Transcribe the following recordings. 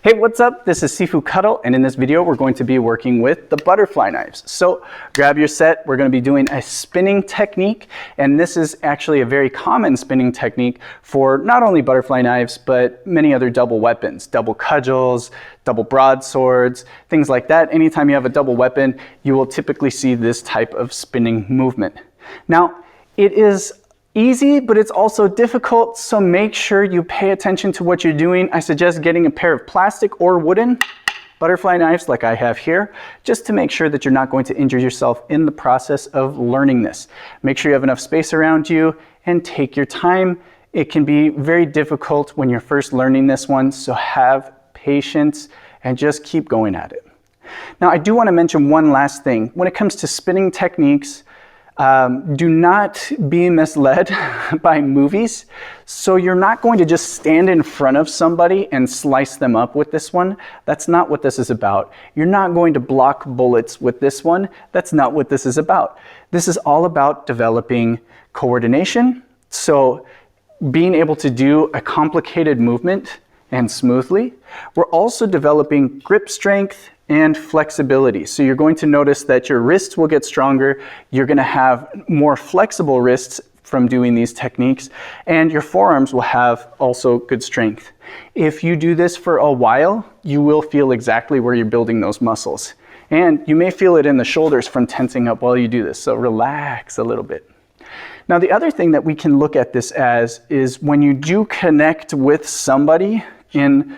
Hey, what's up? This is Sifu Cuddle, and in this video we're going to be working with the butterfly knives. So grab your set. We're going to be doing a spinning technique, and this is actually a very common spinning technique for not only butterfly knives but many other double weapons, double cudgels, double broadswords, things like that. Anytime you have a double weapon, you will typically see this type of spinning movement. Now, it is easy, but it's also difficult, so make sure you pay attention to what you're doing. I suggest getting a pair of plastic or wooden butterfly knives like I have here, just to make sure that you're not going to injure yourself in the process of learning this. Make sure you have enough space around you and take your time. It can be very difficult when you're first learning this one, so have patience and just keep going at it. Now, I do want to mention one last thing. When it comes to spinning techniques, do not be misled by movies. So you're not going to just stand in front of somebody and slice them up with this one. That's not what this is about. You're not going to block bullets with this one. That's not what this is about. This is all about developing coordination. So being able to do a complicated movement and smoothly. We're also developing grip strength and flexibility. So you're going to notice that your wrists will get stronger, you're going to have more flexible wrists from doing these techniques, and your forearms will have also good strength. If you do this for a while, you will feel exactly where you're building those muscles. And you may feel it in the shoulders from tensing up while you do this, so relax a little bit. Now, the other thing that we can look at this as is when you do connect with somebody in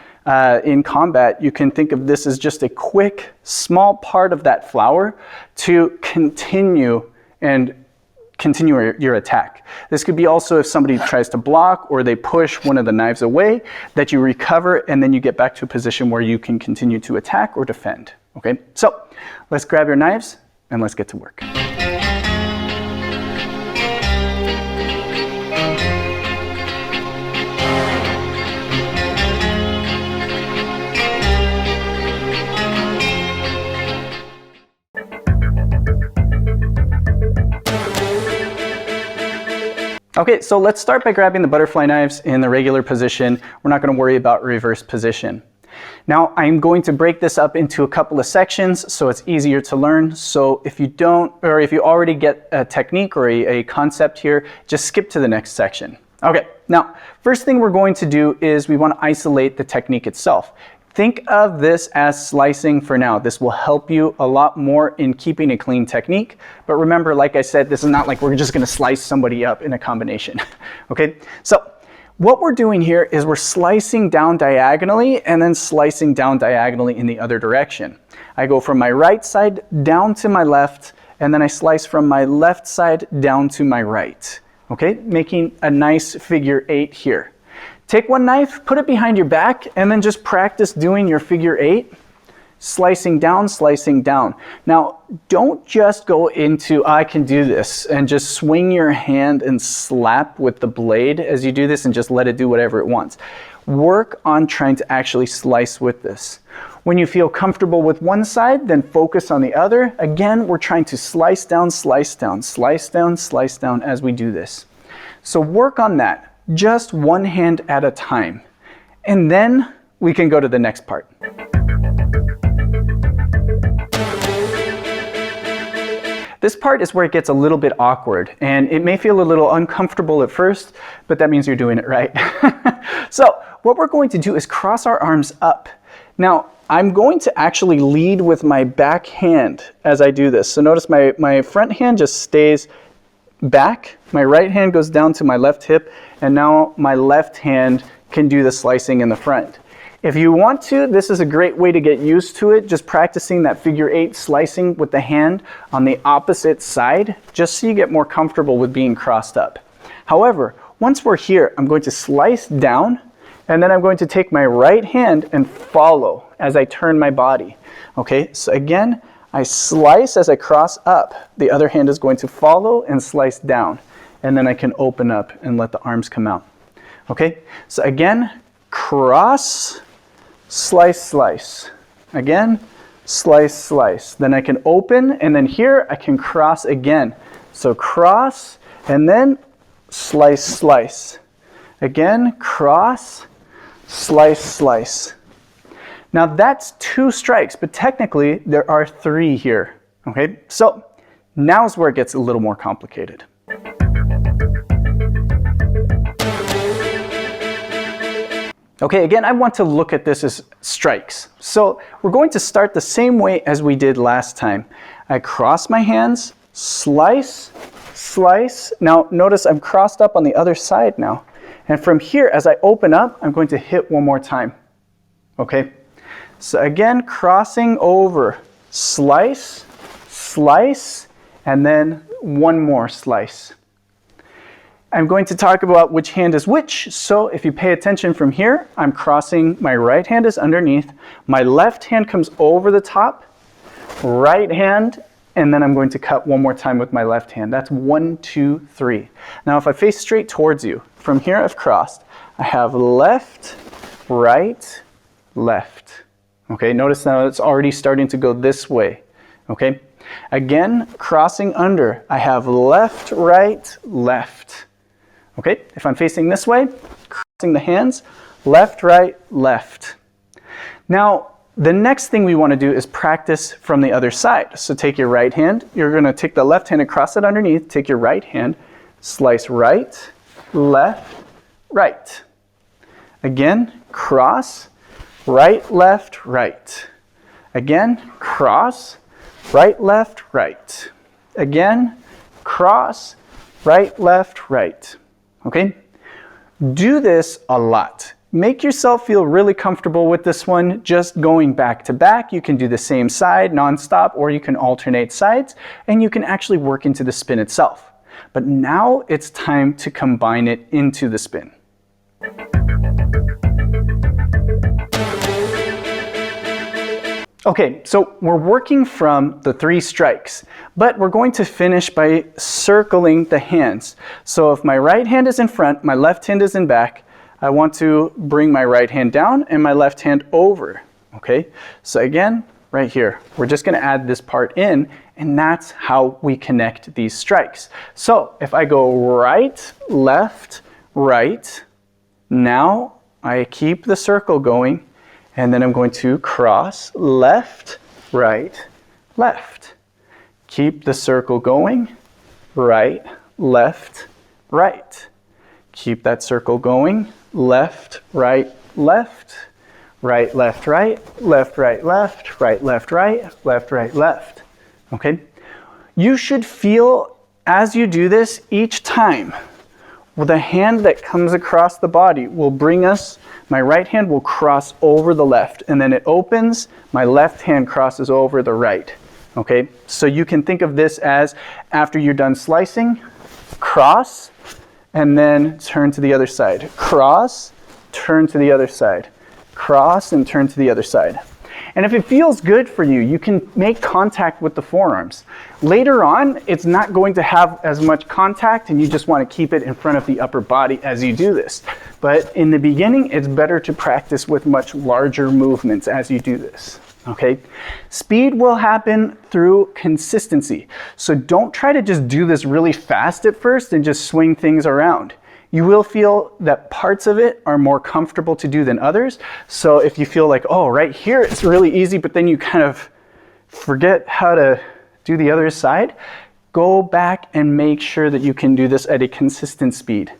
combat, you can think of this as just a quick, small part of that flower to continue your attack. This could be also if somebody tries to block or they push one of the knives away, that you recover and then you get back to a position where you can continue to attack or defend. Okay, so let's grab your knives and let's get to work. Okay, so let's start by grabbing the butterfly knives in the regular position. We're not going to worry about reverse position. Now, I'm going to break this up into a couple of sections so it's easier to learn. So if you don't, or if you already get a technique or a concept here, just skip to the next section. Okay, now, first thing we're going to do is we want to isolate the technique itself. Think of this as slicing for now. This will help you a lot more in keeping a clean technique. But remember, like I said, this is not like we're just going to slice somebody up in a combination. Okay, so what we're doing here is we're slicing down diagonally and then slicing down diagonally in the other direction. I go from my right side down to my left, and then I slice from my left side down to my right. Okay, making a nice figure 8 here. Take one knife, put it behind your back, and then just practice doing your figure 8, slicing down, slicing down. Now, don't just go into, I can do this, and just swing your hand and slap with the blade as you do this and just let it do whatever it wants. Work on trying to actually slice with this. When you feel comfortable with one side, then focus on the other. Again, we're trying to slice down, slice down, slice down, slice down as we do this. So work on that. Just one hand at a time. And then we can go to the next part. This part is where it gets a little bit awkward, and it may feel a little uncomfortable at first, but that means you're doing it right. So what we're going to do is cross our arms up. Now, I'm going to actually lead with my back hand as I do this. So notice my front hand just stays back, my right hand goes down to my left hip, and now my left hand can do the slicing in the front. If you want to, this is a great way to get used to it, just practicing that figure 8 slicing with the hand on the opposite side, just so you get more comfortable with being crossed up. However, once we're here, I'm going to slice down, and then I'm going to take my right hand and follow as I turn my body. Okay, so again, I slice as I cross up. The other hand is going to follow and slice down. And then I can open up and let the arms come out. Okay, so again, cross, slice, slice. Again, slice, slice. Then I can open, and then here I can cross again. So cross, and then slice, slice. Again, cross, slice, slice. Now that's 2 strikes, but technically there are 3 here. Okay, so now's where it gets a little more complicated. Okay, again, I want to look at this as strikes. So we're going to start the same way as we did last time. I cross my hands, slice, slice. Now notice I'm crossed up on the other side now. And from here, as I open up, I'm going to hit one more time. Okay, so again, crossing over, slice, slice, and then one more slice. I'm going to talk about which hand is which. So if you pay attention from here, I'm crossing, my right hand is underneath, my left hand comes over the top, right hand, and then I'm going to cut one more time with my left hand. That's 1, 2, 3. Now if I face straight towards you, from here I've crossed, I have left, right, left. Okay, notice now it's already starting to go this way. Okay, again, crossing under, I have left, right, left. Okay, if I'm facing this way, crossing the hands, left, right, left. Now, the next thing we want to do is practice from the other side. So take your right hand, you're going to take the left hand and cross it underneath, take your right hand, slice right, left, right. Again, cross, right, left, right. Again, cross, right, left, right. Again, cross, right, left, right. Okay? Do this a lot. Make yourself feel really comfortable with this one, just going back to back. You can do the same side nonstop, or you can alternate sides, and you can actually work into the spin itself. But now it's time to combine it into the spin. Okay, so we're working from the 3 strikes, but we're going to finish by circling the hands. So if my right hand is in front, my left hand is in back, I want to bring my right hand down and my left hand over. Okay, so again, right here, we're just going to add this part in, and that's how we connect these strikes. So if I go right, left, right, now I keep the circle going. And then I'm going to cross, left, right, left. Keep the circle going, right, left, right. Keep that circle going, left, right, left, right, left, right, left, right, left, right, left, right, left, right, left. Okay? You should feel, as you do this each time, well, the hand that comes across the body will bring us, my right hand will cross over the left, and then it opens, my left hand crosses over the right. Okay, so you can think of this as, after you're done slicing, cross, and then turn to the other side. Cross, turn to the other side. Cross and turn to the other side. And if it feels good for you, you can make contact with the forearms. Later on, it's not going to have as much contact, and you just want to keep it in front of the upper body as you do this. But in the beginning, it's better to practice with much larger movements as you do this. Okay? Speed will happen through consistency. So don't try to just do this really fast at first and just swing things around. You will feel that parts of it are more comfortable to do than others. So if you feel like, oh, right here it's really easy, but then you kind of forget how to do the other side, go back and make sure that you can do this at a consistent speed.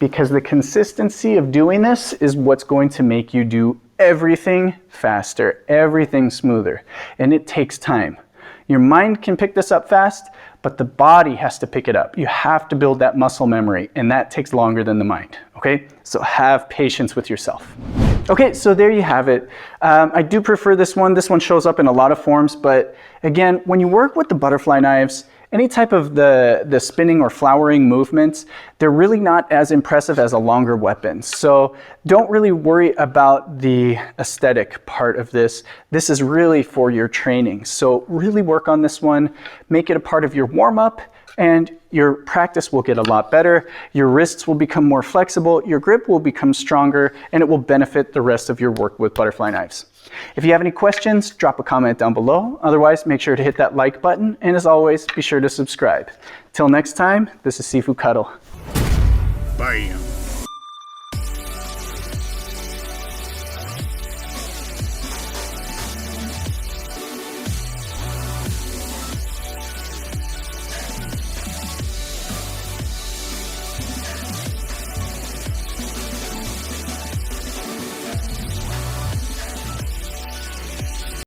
Because the consistency of doing this is what's going to make you do everything faster, everything smoother. And it takes time. Your mind can pick this up fast, but the body has to pick it up. You have to build that muscle memory, and that takes longer than the mind, okay? So have patience with yourself. Okay, so there you have it. I do prefer this one. This one shows up in a lot of forms, but again, when you work with the butterfly knives, any type of the spinning or flowering movements, they're really not as impressive as a longer weapon. So don't really worry about the aesthetic part of this. This is really for your training. So really work on this one, make it a part of your warm-up, and your practice will get a lot better. Your wrists will become more flexible, your grip will become stronger, and it will benefit the rest of your work with butterfly knives. If you have any questions, drop a comment down below. Otherwise, make sure to hit that like button, and as always, be sure to subscribe. Till next time, this is Hudiedao. Bam.